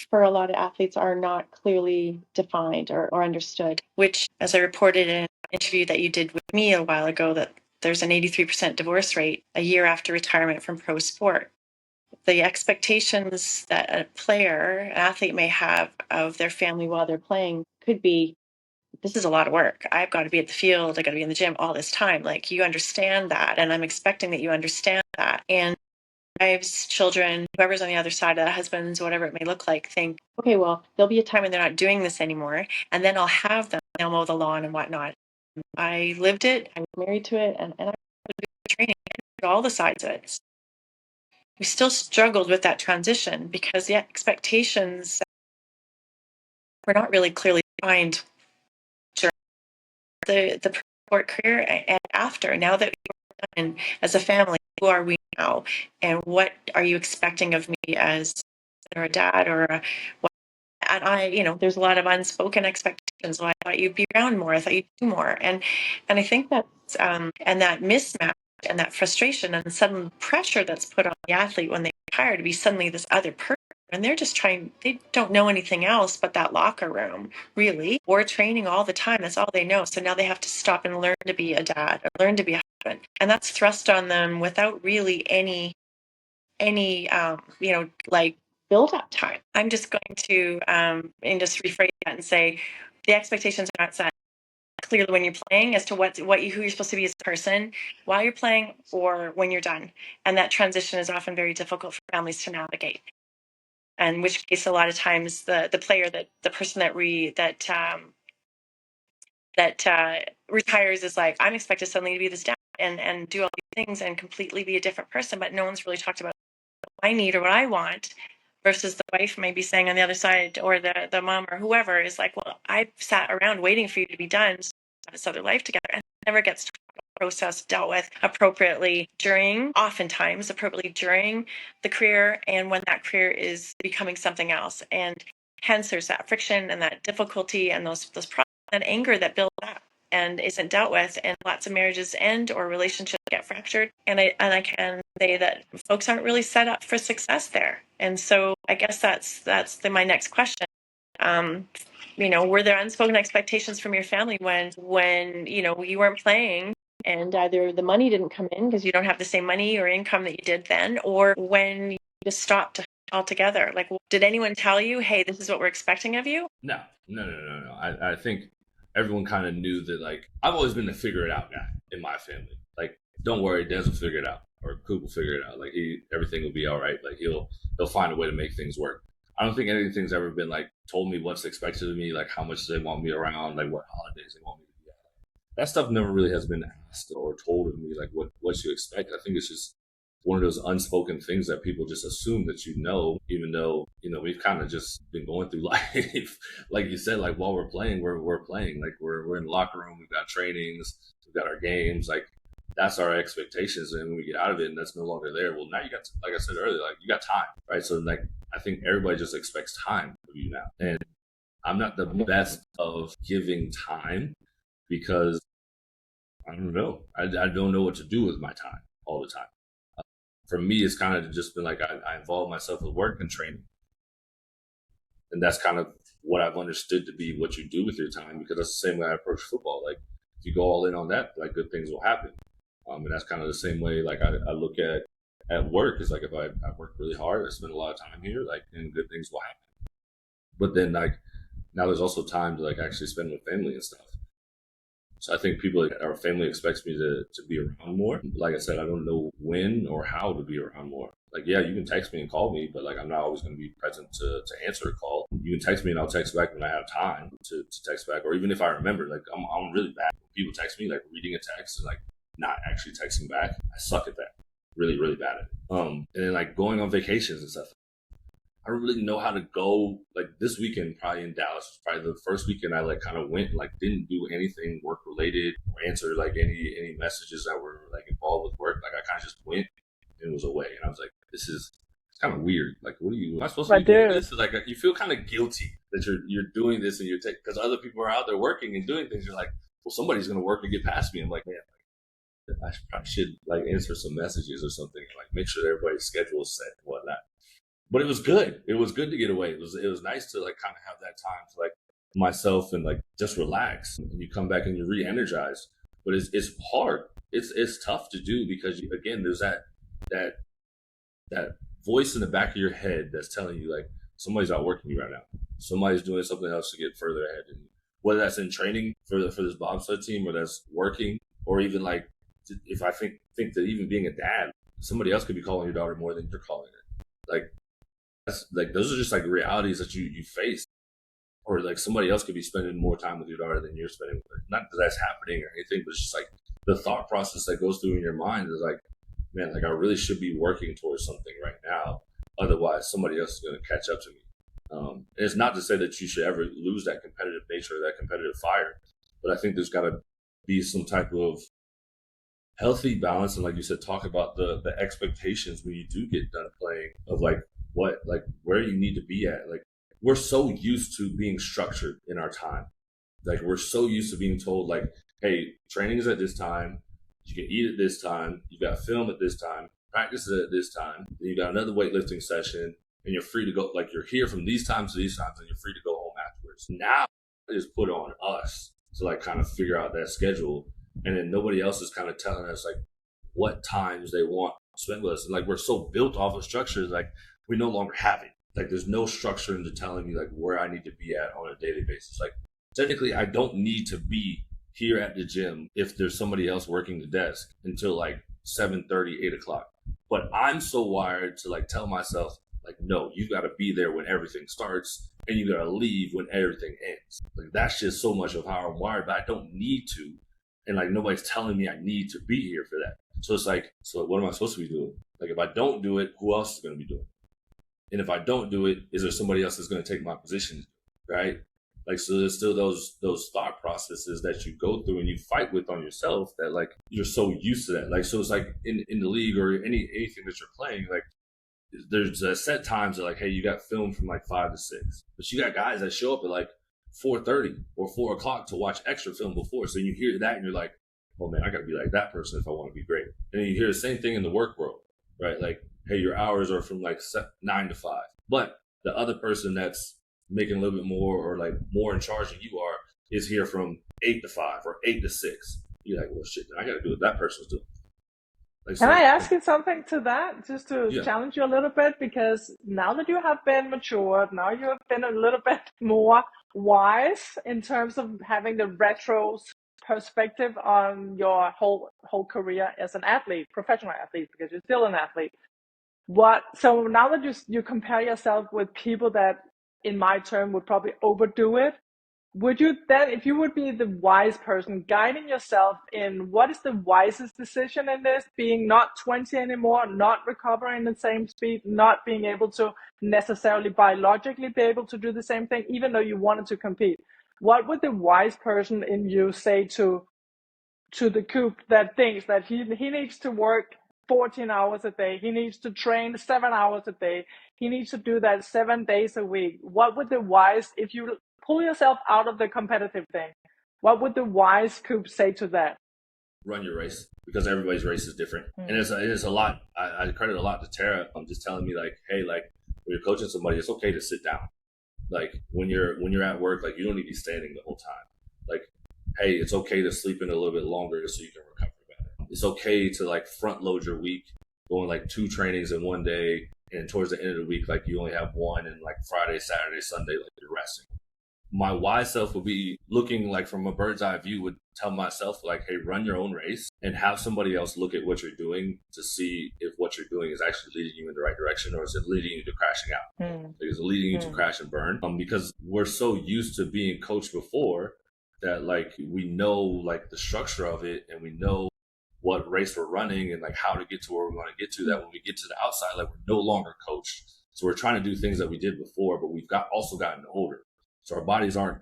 for a lot of athletes are not clearly defined or understood, which, as I reported in an interview that you did with me a while ago, that there's an 83% divorce rate a year after retirement from pro sport. The expectations that an athlete may have of their family while they're playing could be, this is a lot of work. I've got to be at the field. I got to be in the gym all this time. Like you understand that. And I'm expecting that you understand that. And wives, children, whoever's on the other side of that, husbands, whatever it may look like, think, okay, well, there'll be a time when they're not doing this anymore. And then I'll have them, they'll mow the lawn and whatnot. I lived it, I was married to it, and I do training, all the sides of it. We still struggled with that transition because the expectations were not really clearly defined during the sport career and after. Now that we're done as a family, who are we now? And what are you expecting of me as a dad or a what? And there's a lot of unspoken expectations. Well, I thought you'd be around more. I thought you'd do more. And I think that and that mismatch and that frustration and sudden pressure that's put on the athlete when they retire to be suddenly this other person. And they're just they don't know anything else but that locker room, really, or training all the time. That's all they know. So now they have to stop and learn to be a dad or learn to be a husband. And that's thrust on them without really any like build up time. I'm just going to and just rephrase that and say the expectations are not set clearly when you're playing as to who you're supposed to be as a person while you're playing or when you're done. And that transition is often very difficult for families to navigate. And in which case, a lot of times, the player the person that retires is like, I'm expected suddenly to be this dad and do all these things and completely be a different person, but no one's really talked about what I need or what I want. Versus the wife maybe saying on the other side, or the mom or whoever is like, well, I sat around waiting for you to be done so this other life together, and it never gets talked about processed, dealt with appropriately oftentimes appropriately during the career, and when that career is becoming something else. And hence there's that friction and that difficulty and those problems, that anger that builds up and isn't dealt with, and lots of marriages end or relationships get fractured. And I can say that folks aren't really set up for success there. And so I guess that's my next question. Were there unspoken expectations from your family when you weren't playing, and either the money didn't come in because you don't have the same money or income that you did then, or when you just stopped altogether? Like, did anyone tell you, hey, this is what we're expecting of you? No. I think everyone kind of knew that, like, I've always been the figure it out guy in my family. Like, don't worry, Des will figure it out, or Coop will figure it out. Like, everything will be all right. Like, he'll find a way to make things work. I don't think anything's ever been like told me what's expected of me, like how much they want me around, like what holidays they want me to be at. That stuff never really has been asked or told of me, like what you expect. I think it's just one of those unspoken things that people just assume that even though we've kind of just been going through life. Like you said, like while we're playing, we're playing. Like we're in the locker room, we've got trainings, we've got our games, like that's our expectations. And when we get out of it and that's no longer there, well, now you got, like I said earlier, like you got time, right? So like I think everybody just expects time of you now. And I'm not the best of giving time because I don't know. I don't know what to do with my time all the time. For me, it's kind of just been like I involve myself with work and training. And that's kind of what I've understood to be what you do with your time, because that's the same way I approach football. Like if you go all in on that, like good things will happen. And that's kind of the same way like I look at work. It's like if I work really hard, I spend a lot of time here, like and good things will happen. But then like now there's also time to like actually spend with family and stuff. So I think our family expects me to be around more. Like I said, I don't know when or how to be around more. Like, yeah, you can text me and call me, but like I'm not always going to be present to answer a call. You can text me and I'll text back when I have time to text back, or even if I remember. Like I'm really bad when people text me, like reading a text and like not actually texting back. I suck at that. Really, really bad at it. And then like going on vacations and stuff. I don't really know how to go. Like this weekend, probably in Dallas, was probably the first weekend I like kind of went and like didn't do anything work related or answer like any messages that were like involved with work. Like I kind of just went and was away. And I was like, it's kind of weird. Like, am I supposed to be doing this? It's like you feel kind of guilty that you're doing this and because other people are out there working and doing things. You're like, well, somebody's going to work and get past me. I'm like, man, I probably should like answer some messages or something, like make sure everybody's schedule is set and whatnot. But it was good. It was good to get away. It was nice to like kind of have that time to like myself and like just relax. And you come back and you're re-energized. But it's hard. It's tough to do because again, there's that voice in the back of your head that's telling you like somebody's outworking you right now. Somebody's doing something else to get further ahead. And whether that's in training for this bobsled team, or that's working, or even like if I think that even being a dad, somebody else could be calling your daughter more than you're calling her. Like that's like those are just like realities that you face, or like somebody else could be spending more time with your daughter than you're spending with her. Not that that's happening or anything, but it's just like the thought process that goes through in your mind is like, man, like I really should be working towards something right now. Otherwise, somebody else is going to catch up to me. And it's not to say that you should ever lose that competitive nature or that competitive fire, but I think there's got to be some type of healthy balance. And like you said, talk about the expectations when you do get done playing of like where you need to be at. Like we're so used to being structured in our time. Like we're so used to being told like, hey, training is at this time. You can eat at this time. You got film at this time. Practice at this time. Then you got another weightlifting session, and you're free to go. Like you're here from these times to these times, and you're free to go home afterwards. Now it is put on us to like kind of figure out that schedule, and then nobody else is kind of telling us like what times they want to spend with us. And like we're so built off of structures, like we no longer have it. Like there's no structure into telling me like where I need to be at on a daily basis. Like technically, I don't need to be here at the gym if there's somebody else working the desk until like 7:30, 8 o'clock. But I'm so wired to like tell myself like, no, you got to be there when everything starts and you got to leave when everything ends. Like that's just so much of how I'm wired, but I don't need to. And like nobody's telling me I need to be here for that. So it's like, so what am I supposed to be doing? Like if I don't do it, who else is going to be doing it? And if I don't do it, is there somebody else that's going to take my position? Right? Like, so there's still those thought processes that you go through and you fight with on yourself that like you're so used to that. Like, so it's like in the league or anything that you're playing, like there's set times that like, hey, you got film from like 5 to 6, but you got guys that show up at like 4:30 or 4 o'clock to watch extra film before. So you hear that and you're like, oh man, I got to be like that person if I want to be great. And then you hear the same thing in the work world, right? Like, hey, your hours are from like 9 to 5, but the other person that's making a little bit more or like more in charge than you are is here from 8 to 5 or 8 to 6. You're like, well, shit, I got to do what that person's doing. Like, Can so, I ask you something to that, just to yeah, challenge you a little bit? Because now that you have been matured, now you have been a little bit more wise in terms of having the retro perspective on your whole career as an athlete, professional athlete, because you're still an athlete. So now that you compare yourself with people that, in my term, would probably overdo it, would you then, if you would be the wise person, guiding yourself in what is the wisest decision in this, being not 20 anymore, not recovering the same speed, not being able to necessarily biologically be able to do the same thing, even though you wanted to compete? What would the wise person in you say to the coop that thinks that he needs to work 14 hours a day, he needs to train 7 hours a day, he needs to do that 7 days a week? What would the wise, if you pull yourself out of the competitive thing, what would the wise coop say to that? run your race, because everybody's race is different. And it is a lot. I credit a lot to Tara. Just telling me like, hey, like when you're coaching somebody, it's okay to sit down. Like when you're at work, like you don't need to be standing the whole time. Like, hey, it's okay to sleep in a little bit longer so you can recover better. It's okay to like front load your week, going like 2 trainings in one day, and towards the end of the week, like you only have one, and like Friday, Saturday, Sunday, like you're resting. My wise self would be looking like from a bird's eye view, would tell myself like, hey, run your own race and have somebody else look at what you're doing to see if what you're doing is actually leading you in the right direction, or is it leading you to crashing out? Like, is it leading you to crash and burn? Because we're so used to being coached before that like we know like the structure of it, and we know what race we're running and like how to get to where we want to get to, that when we get to the outside, like we're no longer coached. So we're trying to do things that we did before, but we've also gotten older. So our bodies aren't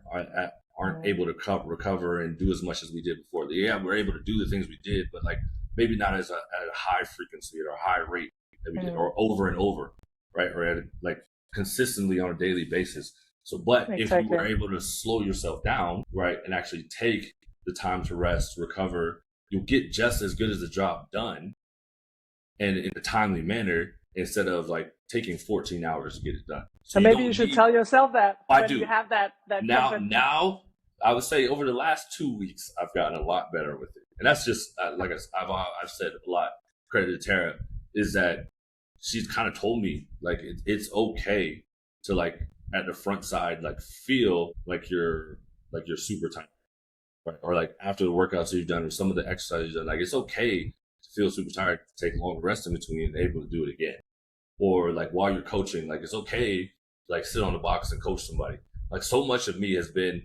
able to recover and do as much as we did before. Yeah, we're able to do the things we did, but like maybe not at a high frequency or a high rate that we did, or over and over, right? Or at like consistently on a daily basis. So, but if you were able to slow yourself down, right, and actually take the time to rest, recover, you'll get just as good as the job done, and in a timely manner, instead of like taking 14 hours to get it done. So maybe you should tell yourself that when you have that now I would say over the last 2 weeks I've gotten a lot better with it, and that's just like I've said a lot. Credit to Tara, is that she's kind of told me like it's okay to like at the front side like feel like you're super tired, right? Or like after the workouts you've done or some of the exercises you've done, like it's okay to feel super tired, to take long rest in between and able to do it again. Or like while you're coaching, like it's okay to like sit on the box and coach somebody. Like so much of me has been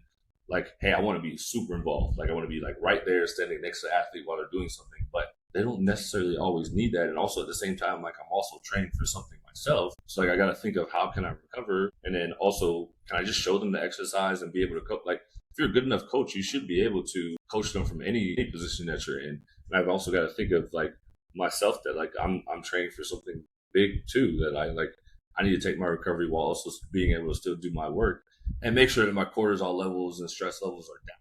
like, hey, I want to be super involved. Like I want to be like right there standing next to the athlete while they're doing something, but they don't necessarily always need that. And also at the same time, like I'm also training for something myself. So like I got to think of how can I recover? And then also, can I just show them the exercise and be able to coach? Like if you're a good enough coach, you should be able to coach them from any position that you're in. And I've also got to think of like myself that like I'm training for something big too, that I need to take my recovery while also being able to still do my work and make sure that my cortisol levels and stress levels are down.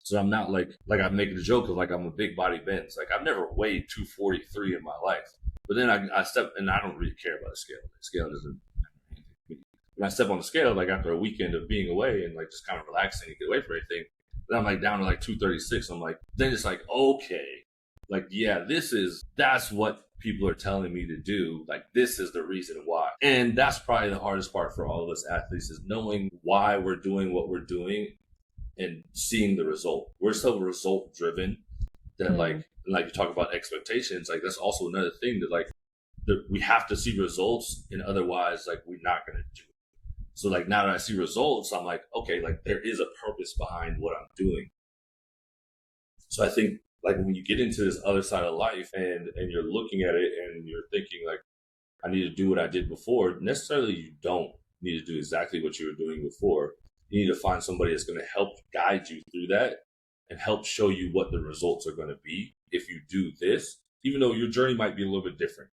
So I'm not like I'm making a joke of like I'm a big body Benz. Like I've never weighed 243 in my life, but then I step, and I don't really care about the scale. The scale doesn't matter anything to me. When I step on the scale, like after a weekend of being away and like just kind of relaxing and get away from everything, then I'm like down to like 236. I'm like, then it's like, okay, like, yeah, that's what people are telling me to do. Like, this is the reason why. And that's probably the hardest part for all of us athletes, is knowing why we're doing what we're doing and seeing the result. We're so result driven that like you talk about expectations, like that's also another thing that like we have to see results, and otherwise like we're not going to do it. So like now that I see results, I'm like, okay, like there is a purpose behind what I'm doing. So I think like when you get into this other side of life and you're looking at it and you're thinking like, I need to do what I did before, necessarily you don't need to do exactly what you were doing before. You need to find somebody that's going to help guide you through that and help show you what the results are going to be if you do this, even though your journey might be a little bit different.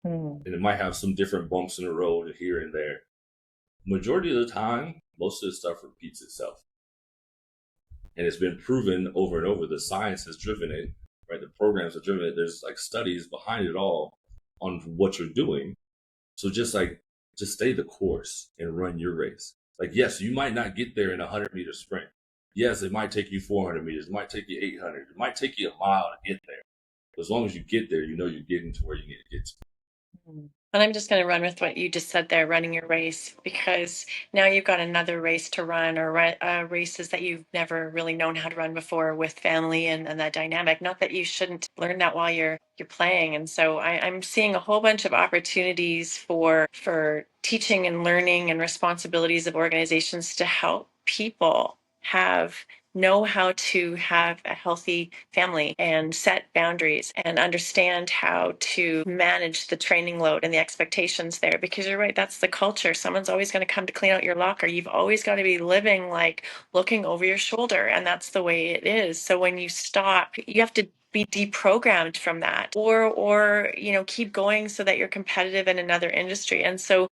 And it might have some different bumps in the road here and there. Majority of the time, most of the stuff repeats itself. And it's been proven over and over. The science has driven it, right? The programs have driven it. There's like studies behind it all on what you're doing. So just stay the course and run your race. Like, yes, you might not get there in a 100-meter sprint. Yes, it might take you 400 meters. It might take you 800. It might take you a mile to get there. But as long as you get there, you know you're getting to where you need to get to. And I'm just going to run with what you just said there, running your race, because now you've got another race to run, or races that you've never really known how to run before with family and that dynamic. Not that you shouldn't learn that while you're playing. And so I'm seeing a whole bunch of opportunities for teaching and learning and responsibilities of organizations to help people know how to have a healthy family and set boundaries and understand how to manage the training load and the expectations there. Because you're right, that's the culture. Someone's always going to come to clean out your locker. You've always got to be living like looking over your shoulder, and that's the way it is. So when you stop, you have to be deprogrammed from that, or keep going so that you're competitive in another industry. And so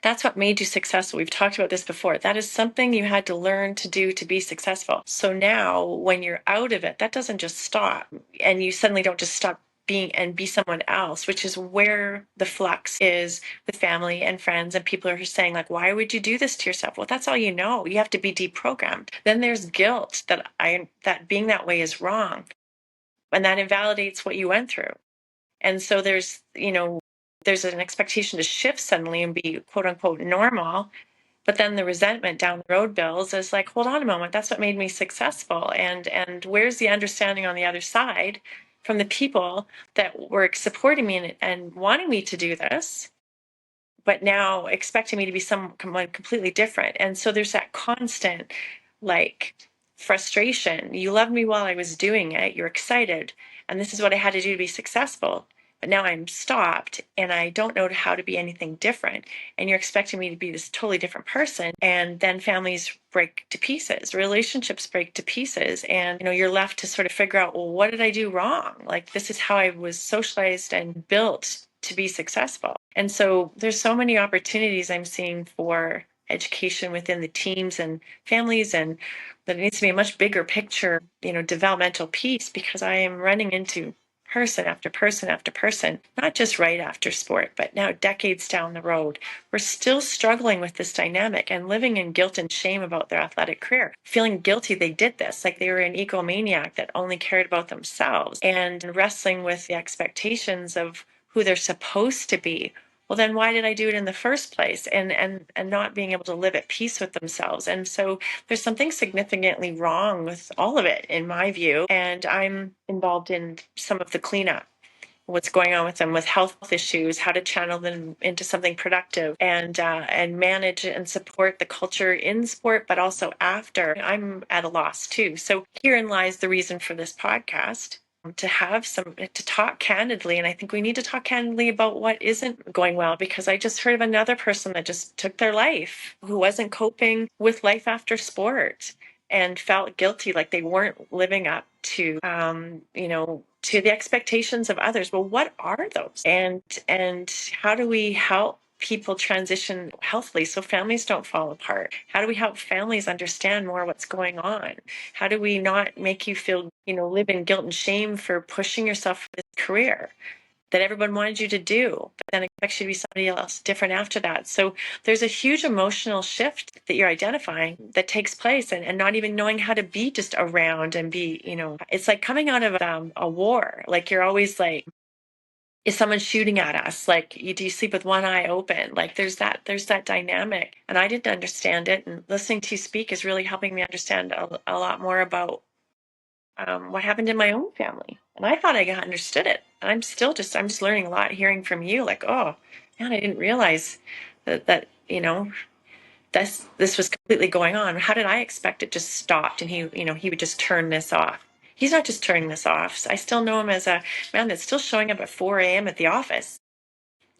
that's what made you successful. We've talked about this before. That is something you had to learn to do to be successful. So now when you're out of it, that doesn't just stop, and you suddenly don't just stop being and be someone else, which is where the flux is with family and friends and people are saying, like, why would you do this to yourself? Well, that's all you know. You have to be deprogrammed. Then there's guilt that being that way is wrong, and that invalidates what you went through. And so there's an expectation to shift suddenly and be quote unquote normal. But then the resentment down the road builds is like, hold on a moment, that's what made me successful. And where's the understanding on the other side from the people that were supporting me and wanting me to do this, but now expecting me to be someone completely different. And so there's that constant like frustration. You loved me while I was doing it. You're excited. And this is what I had to do to be successful. But now I'm stopped and I don't know how to be anything different. And you're expecting me to be this totally different person. And then families break to pieces, relationships break to pieces. And, you're left to sort of figure out, well, what did I do wrong? Like, this is how I was socialized and built to be successful. And so there's so many opportunities I'm seeing for education within the teams and families, and that it needs to be a much bigger picture, developmental piece, because I am running into person after person after person, not just right after sport, but now decades down the road. We're still struggling with this dynamic and living in guilt and shame about their athletic career, feeling guilty they did this, like they were an egomaniac that only cared about themselves, and wrestling with the expectations of who they're supposed to be. Well, then why did I do it in the first place? And not being able to live at peace with themselves. And so there's something significantly wrong with all of it, in my view. And I'm involved in some of the cleanup, what's going on with them with health issues, how to channel them into something productive, and manage and support the culture in sport, but also after. I'm at a loss too. So herein lies the reason for this podcast, to talk candidly. And I think we need to talk candidly about what isn't going well, because I just heard of another person that just took their life, who wasn't coping with life after sport and felt guilty, like they weren't living up to to the expectations of others. Well, what are those? And how do we help people transition healthily so families don't fall apart? How do we help families understand more what's going on? How do we not make you feel, live in guilt and shame for pushing yourself for this career that everyone wanted you to do, but then expects you to be somebody else different after that? So there's a huge emotional shift that you're identifying that takes place, and not even knowing how to be just around and be, it's like coming out of a war. Like, you're always like, is someone shooting at us? Like, do you sleep with one eye open? Like, there's that dynamic. And I didn't understand it. And listening to you speak is really helping me understand a lot more about what happened in my own family. And I thought I understood it. And I'm just learning a lot hearing from you. Like, oh man, I didn't realize that this was completely going on. How did I expect it just stopped and he would just turn this off? He's not just turning this off. I still know him as a man that's still showing up at 4 a.m. at the office.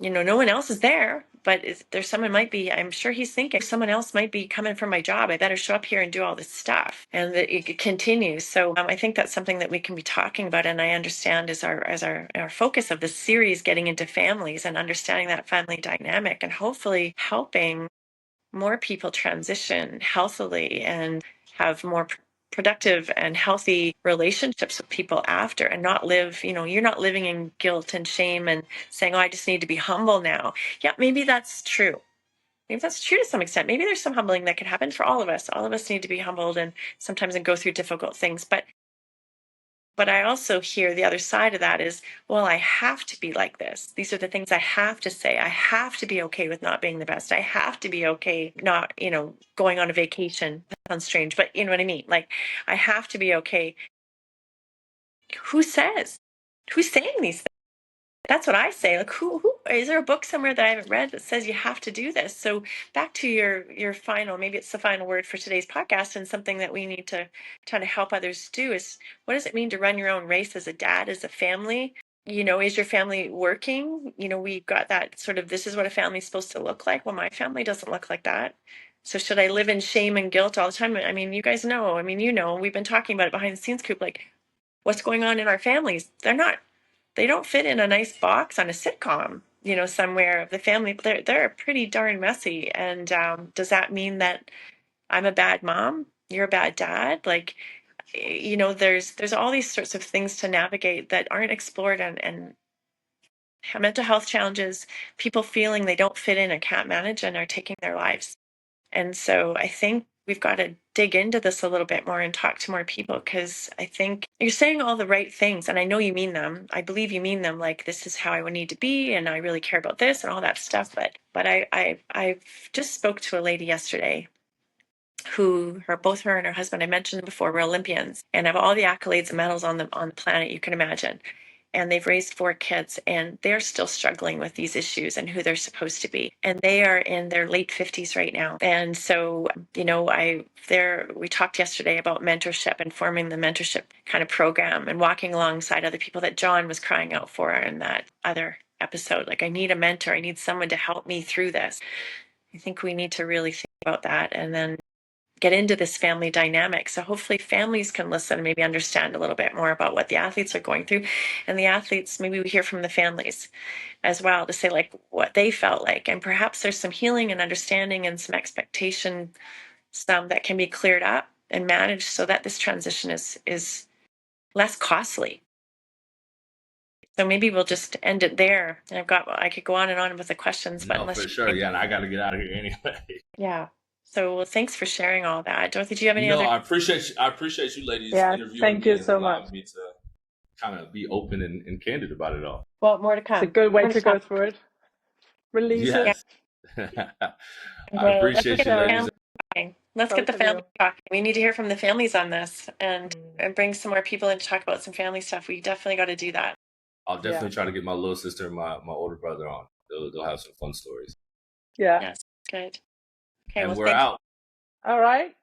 no one else is there, but there's someone might be, I'm sure he's thinking someone else might be coming for my job. I better show up here and do all this stuff. And it continues. So I think that's something that we can be talking about. And I understand as our focus of this series, getting into families and understanding that family dynamic and hopefully helping more people transition healthily and have more productive and healthy relationships with people after, and not live, you're not living in guilt and shame and saying, oh, I just need to be humble now. Yeah, maybe that's true. Maybe that's true to some extent. Maybe there's some humbling that can happen for all of us. All of us need to be humbled and sometimes and go through difficult things. But I also hear the other side of that is, well, I have to be like this. These are the things I have to say. I have to be okay with not being the best. I have to be okay not, going on a vacation. That sounds strange, but you know what I mean? Like, I have to be okay. Who says? Who's saying these things? That's what I say. Like, who is there a book somewhere that I haven't read that says you have to do this? So back to your final, maybe it's the final word for today's podcast, and something that we need to try to help others do is, what does it mean to run your own race as a dad, as a family? Is your family working? We've got that sort of, this is what a family is supposed to look like. Well, my family doesn't look like that. So should I live in shame and guilt all the time? I mean, you guys know, we've been talking about it behind the scenes, Coop, like what's going on in our families. They don't fit in a nice box on a sitcom, somewhere of the family. They're pretty darn messy. And does that mean that I'm a bad mom? You're a bad dad? Like, there's all these sorts of things to navigate that aren't explored, and mental health challenges, people feeling they don't fit in and can't manage and are taking their lives. And so I think we've got to dig into this a little bit more and talk to more people, because I think you're saying all the right things and I know you mean them. I believe you mean them, like this is how I would need to be and I really care about this and all that stuff. But I just spoke to a lady yesterday who both her and her husband, I mentioned before, were Olympians and have all the accolades and medals on the planet you can imagine. And they've raised 4 kids and they're still struggling with these issues and who they're supposed to be. And they are in their late 50s right now. And so, we talked yesterday about mentorship and forming the mentorship kind of program and walking alongside other people that John was crying out for in that other episode. Like, I need a mentor. I need someone to help me through this. I think we need to really think about that and then get into this family dynamic. So hopefully families can listen and maybe understand a little bit more about what the athletes are going through. And the athletes, maybe we hear from the families as well to say like what they felt like. And perhaps there's some healing and understanding and some expectation, some that can be cleared up and managed so that this transition is less costly. So maybe we'll just end it there. And I could go on and on with the questions, but No, for sure. Yeah, and I got to get out of here anyway. Yeah. So thanks for sharing all that. Dorothy, do you have any other? No, I appreciate you ladies interviewing thank me you and so allowing much. me to kind of be open and candid about it all. Well, more to come. It's a good way to go through it. Release Yes. I appreciate you ladies. Let's get the family talking. We need to hear from the families on this and bring some more people in to talk about some family stuff. We definitely got to do that. I'll definitely try to get my little sister and my older brother on. They'll have some fun stories. Yeah. Yes, good. Okay, and well, we're out. All right.